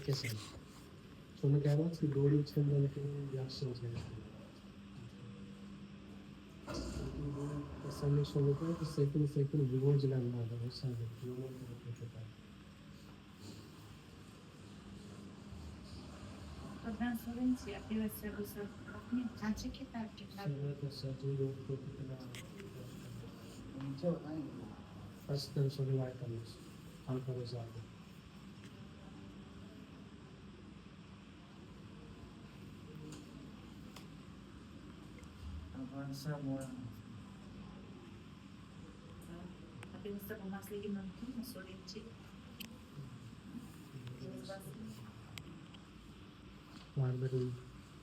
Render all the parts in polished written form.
kasal. Shuni qarangki, dori ichgandan keyin yaxshi o'zgarish. Bu kasallik sonida sekin rivojlanadi, o'sadi, yomon tarafga ketadi. Ben sorunca operatsiya bo'lsa, rahmet qancha ketarkan? Pastdan so'rab aytamiz. Xalqimizga. Operatsiya bo'lmasligi mumkinmi? So'raychi. Baribir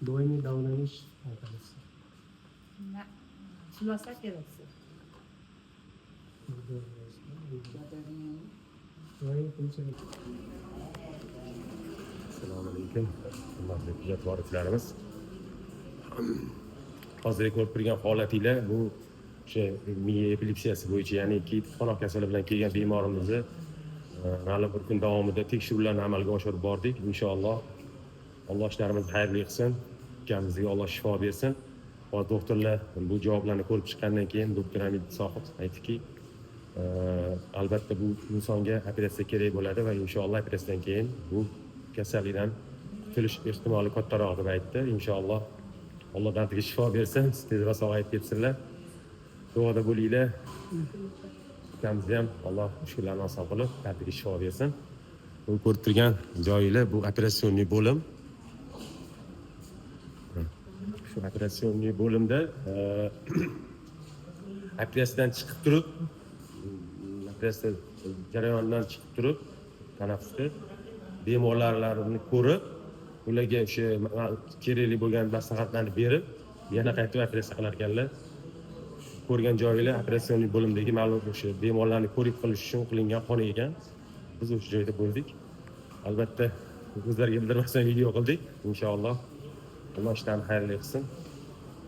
doimiy davolanish aytamiz. Xulosa operatsiya. Assalomu alaykum. Hurmatli kuzatuv boruvchilarimiz. Hozir ko'rib turgan holatinglar bu o'sha miya epilepsiyasi bo'yicha, ya'ni qanoq kasali bilan kelgan bemorimizni ma'lum bir kun davomida tekshiruvlarni amalga oshirib bordik. Inshaalloh Alloh ishlarimizni xayrli qilsin. Ukamizga Alloh shifo bersin. Va doktorlar bu javoblarni ko'rib chiqqandan keyin doktor Hamid Sohib aytdiki, albatta bu insonga operatsiya kerak bo'ladi va inshaalloh operatsiyadan keyin bu kasallikdan qutulish ehtimoli kattaroq deb aytdi. Inshaalloh Alloh dardiga shifo bersin, tezroq sog'ayib ketsinlar. Duoda bo'linglar. Ukamizni ham Alloh mushkullarni oson qilib, dardiga shifo bersin. Bu ko'rib turgan joyinglar bu operatsionniy bo'lim. Shu operatsionniy bo'limda operatsiyadan chiqib turib, operatsiya jarayonidan chiqib turib, tanaffusda bemorlarni ko'rib, ularga o'sha kerakli bo'lgan maslahatlarni berib, yana qaytib operatsiya qilar ekanlar. Ko'rgan joyinglar operatsionniy bo'limdagi ma'lum o'sha bemorlarni ko'rik qilish uchun qilingan xona ekan. Biz o'sha joyda bo'ldik. Albatta, o'zlariga bildirmasdan video qildik. Inshaalloh Alloh ishlarni xayrli qilsin.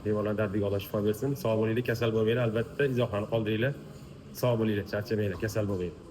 Bemorlar dardiga Alloh shifo bersin. Sog' bo'linglar, kasal bo'lmanglar. Albatta, izohlarni qoldiringlar. Sog' bo'linglar, charchamanglar, kasal bo'lmanglar.